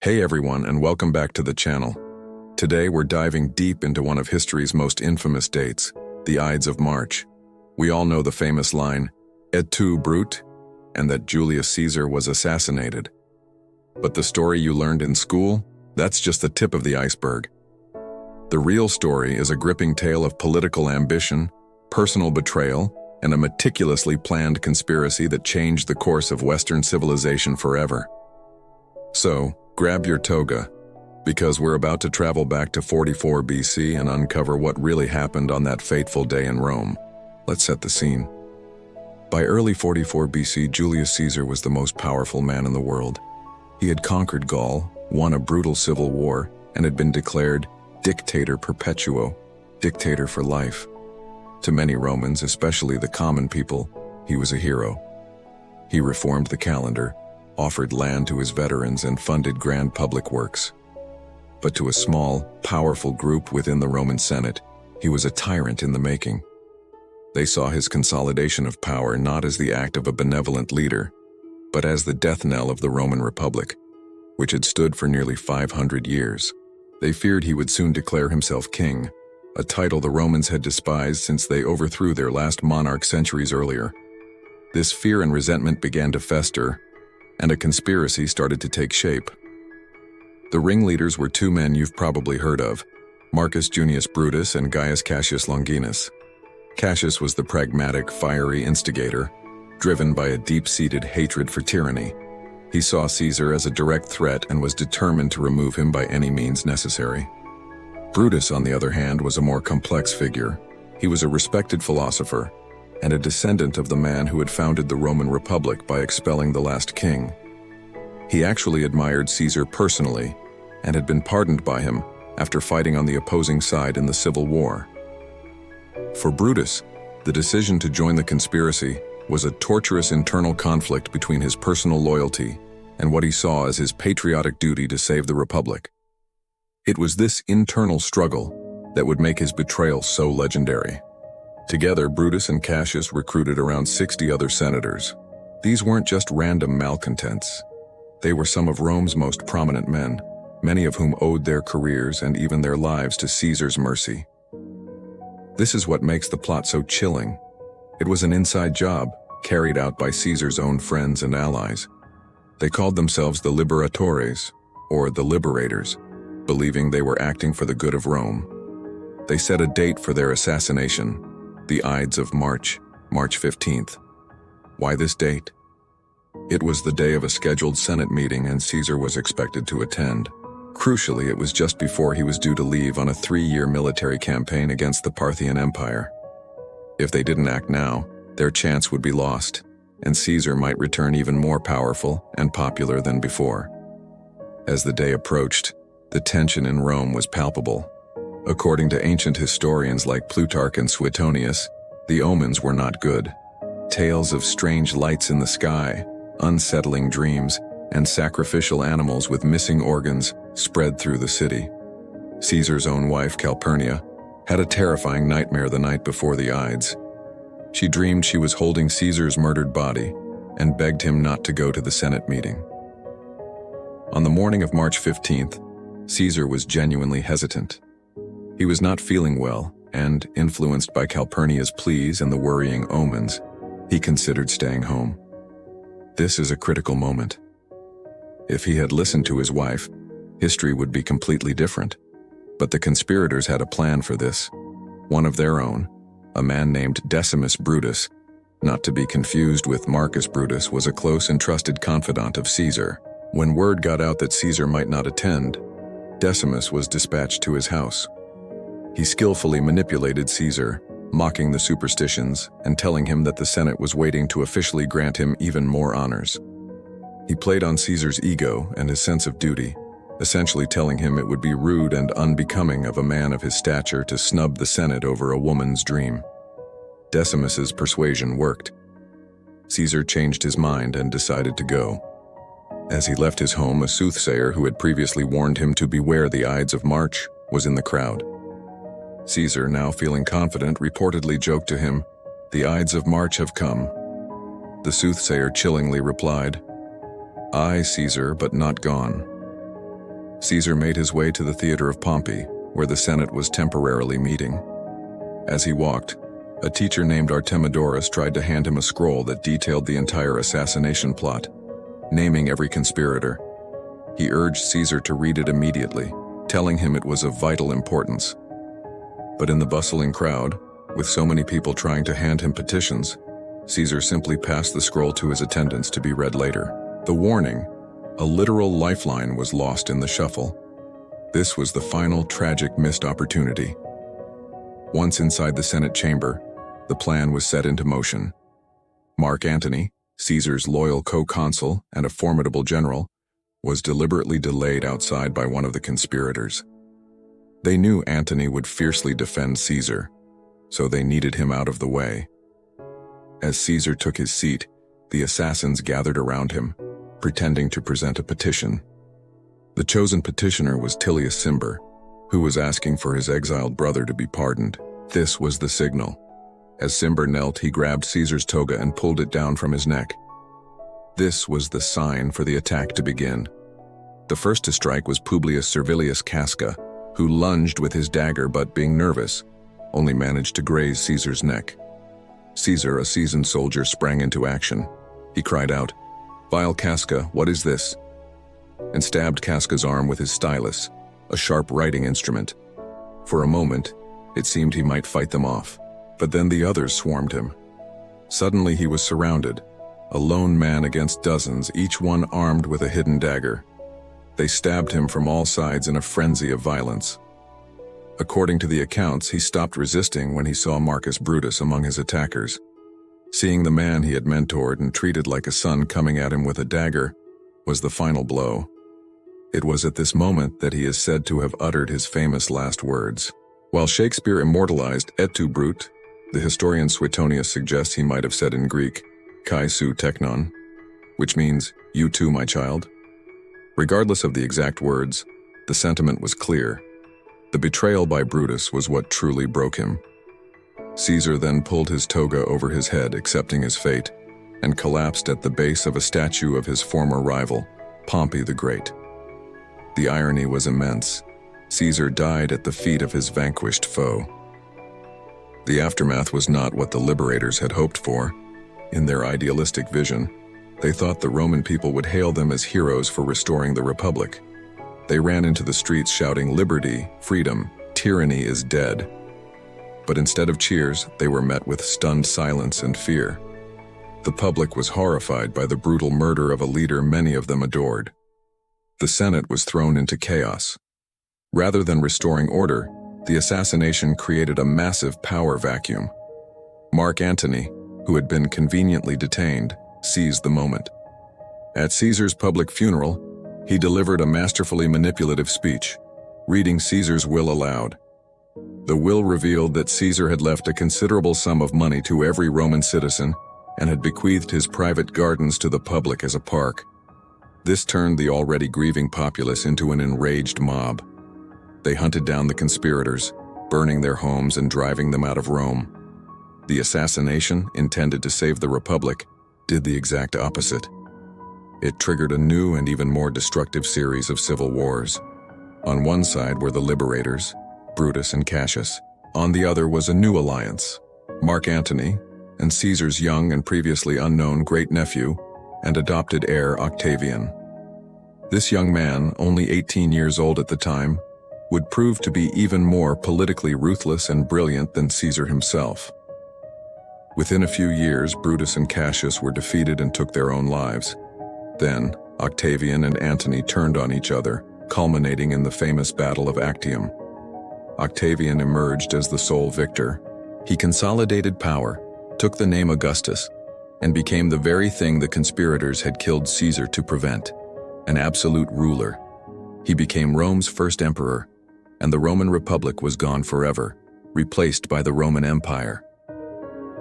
Hey everyone, and welcome back to the channel. Today we're diving deep into one of history's most infamous dates, the Ides of March. We all know the famous line, "Et tu, Brute?" and that Julius Caesar was assassinated. But the story you learned in school? That's just the tip of the iceberg. The real story is a gripping tale of political ambition, personal betrayal, and a meticulously planned conspiracy that changed the course of Western civilization forever. So, grab your toga, because we're about to travel back to 44 BC and uncover what really happened on that fateful day in Rome. Let's set the scene. By early 44 BC, Julius Caesar was the most powerful man in the world. He had conquered Gaul, won a brutal civil war, and had been declared dictator perpetuo, dictator for life. To many Romans, especially the common people, he was a hero. He reformed the calendar, offered land to his veterans, and funded grand public works. But to a small, powerful group within the Roman Senate, he was a tyrant in the making. They saw his consolidation of power not as the act of a benevolent leader, but as the death knell of the Roman Republic, which had stood for nearly 500 years. They feared he would soon declare himself king, a title the Romans had despised since they overthrew their last monarch centuries earlier. This fear and resentment began to fester, and a conspiracy started to take shape. The ringleaders were two men you've probably heard of, Marcus Junius Brutus and Gaius Cassius Longinus. Cassius was the pragmatic, fiery instigator, driven by a deep-seated hatred for tyranny. He saw Caesar as a direct threat and was determined to remove him by any means necessary. Brutus, on the other hand, was a more complex figure. He was a respected philosopher and a descendant of the man who had founded the Roman Republic by expelling the last king. He actually admired Caesar personally and had been pardoned by him after fighting on the opposing side in the Civil War. For Brutus, the decision to join the conspiracy was a torturous internal conflict between his personal loyalty and what he saw as his patriotic duty to save the Republic. It was this internal struggle that would make his betrayal so legendary. Together, Brutus and Cassius recruited around 60 other senators. These weren't just random malcontents. They were some of Rome's most prominent men, many of whom owed their careers and even their lives to Caesar's mercy. This is what makes the plot so chilling. It was an inside job, carried out by Caesar's own friends and allies. They called themselves the Liberatores, or the Liberators, believing they were acting for the good of Rome. They set a date for their assassination, the Ides of March, March 15th. Why this date? It was the day of a scheduled Senate meeting, and Caesar was expected to attend. Crucially, it was just before he was due to leave on a 3-year military campaign against the Parthian Empire. If they didn't act now, their chance would be lost, and Caesar might return even more powerful and popular than before. As the day approached, the tension in Rome was palpable. According to ancient historians like Plutarch and Suetonius, the omens were not good. Tales of strange lights in the sky, unsettling dreams, and sacrificial animals with missing organs spread through the city. Caesar's own wife, Calpurnia, had a terrifying nightmare the night before the Ides. She dreamed she was holding Caesar's murdered body and begged him not to go to the Senate meeting. On the morning of March 15th, Caesar was genuinely hesitant. He was not feeling well, and, influenced by Calpurnia's pleas and the worrying omens, he considered staying home. This is a critical moment. If he had listened to his wife, history would be completely different. But the conspirators had a plan for this, one of their own. A man named Decimus Brutus, not to be confused with Marcus Brutus, was a close and trusted confidant of Caesar. When word got out that Caesar might not attend, Decimus was dispatched to his house. He skillfully manipulated Caesar, mocking the superstitions and telling him that the Senate was waiting to officially grant him even more honors. He played on Caesar's ego and his sense of duty, essentially telling him it would be rude and unbecoming of a man of his stature to snub the Senate over a woman's dream. Decimus's persuasion worked. Caesar changed his mind and decided to go. As he left his home, a soothsayer who had previously warned him to beware the Ides of March was in the crowd. Caesar, now feeling confident, reportedly joked to him, "The Ides of March have come." The soothsayer chillingly replied, "Aye, Caesar, but not gone." Caesar made his way to the theater of Pompey, where the Senate was temporarily meeting. As he walked, a teacher named Artemidorus tried to hand him a scroll that detailed the entire assassination plot, naming every conspirator. He urged Caesar to read it immediately, telling him it was of vital importance. But in the bustling crowd, with so many people trying to hand him petitions, Caesar simply passed the scroll to his attendants to be read later. The warning, a literal lifeline, was lost in the shuffle. This was the final tragic missed opportunity. Once inside the Senate chamber, the plan was set into motion. Mark Antony, Caesar's loyal co-consul and a formidable general, was deliberately delayed outside by one of the conspirators. They knew Antony would fiercely defend Caesar, so they needed him out of the way. As Caesar took his seat, the assassins gathered around him, pretending to present a petition. The chosen petitioner was Julius Caesar, who was asking for his exiled brother to be pardoned. This was the signal. As Caesar knelt, he grabbed Caesar's toga and pulled it down from his neck. This was the sign for the attack to begin. The first to strike was Publius Servilius Casca, who lunged with his dagger but, being nervous, only managed to graze Caesar's neck. Caesar, a seasoned soldier, sprang into action. He cried out, "Vile Casca, what is this?" and stabbed Casca's arm with his stylus, a sharp writing instrument. For a moment, it seemed he might fight them off, but then the others swarmed him. Suddenly he was surrounded, a lone man against dozens, each one armed with a hidden dagger. They stabbed him from all sides in a frenzy of violence. According to the accounts, he stopped resisting when he saw Marcus Brutus among his attackers. Seeing the man he had mentored and treated like a son coming at him with a dagger was the final blow. It was at this moment that he is said to have uttered his famous last words. While Shakespeare immortalized et tu Brute, the historian Suetonius suggests he might have said in Greek, kai su teknon, which means, "You too, my child." Regardless of the exact words, the sentiment was clear. The betrayal by Brutus was what truly broke him. Caesar then pulled his toga over his head, accepting his fate, and collapsed at the base of a statue of his former rival, Pompey the Great. The irony was immense. Caesar died at the feet of his vanquished foe. The aftermath was not what the liberators had hoped for. In their idealistic vision, they thought the Roman people would hail them as heroes for restoring the Republic. They ran into the streets shouting, "Liberty, freedom, tyranny is dead." But instead of cheers, they were met with stunned silence and fear. The public was horrified by the brutal murder of a leader many of them adored. The Senate was thrown into chaos. Rather than restoring order, the assassination created a massive power vacuum. Mark Antony, who had been conveniently detained, seized the moment. At Caesar's public funeral, he delivered a masterfully manipulative speech, reading Caesar's will aloud. The will revealed that Caesar had left a considerable sum of money to every Roman citizen and had bequeathed his private gardens to the public as a park. This turned the already grieving populace into an enraged mob. They hunted down the conspirators, burning their homes and driving them out of Rome. The assassination, intended to save the Republic, did the exact opposite. It triggered a new and even more destructive series of civil wars. On one side were the liberators, Brutus and Cassius. On the other was a new alliance, Mark Antony and Caesar's young and previously unknown great-nephew and adopted heir Octavian. This young man, only 18 years old at the time, would prove to be even more politically ruthless and brilliant than Caesar himself. Within a few years, Brutus and Cassius were defeated and took their own lives. Then, Octavian and Antony turned on each other, culminating in the famous Battle of Actium. Octavian emerged as the sole victor. He consolidated power, took the name Augustus, and became the very thing the conspirators had killed Caesar to prevent, an absolute ruler. He became Rome's first emperor, and the Roman Republic was gone forever, replaced by the Roman Empire.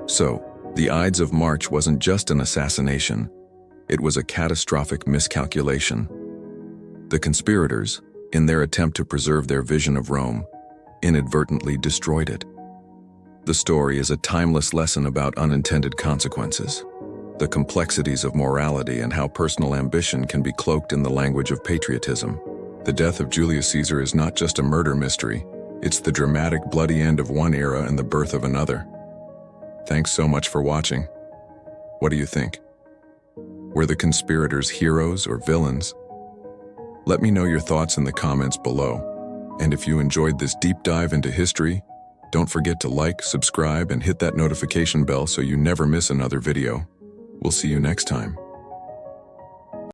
So, the Ides of March wasn't just an assassination. It was a catastrophic miscalculation. The conspirators, in their attempt to preserve their vision of Rome, inadvertently destroyed it. The story is a timeless lesson about unintended consequences, the complexities of morality and how personal ambition can be cloaked in the language of patriotism. The death of Julius Caesar is not just a murder mystery, it's the dramatic, bloody end of one era and the birth of another. Thanks so much for watching. What do you think? Were the conspirators heroes or villains? Let me know your thoughts in the comments below. And if you enjoyed this deep dive into history, don't forget to like, subscribe, and hit that notification bell so you never miss another video. We'll see you next time.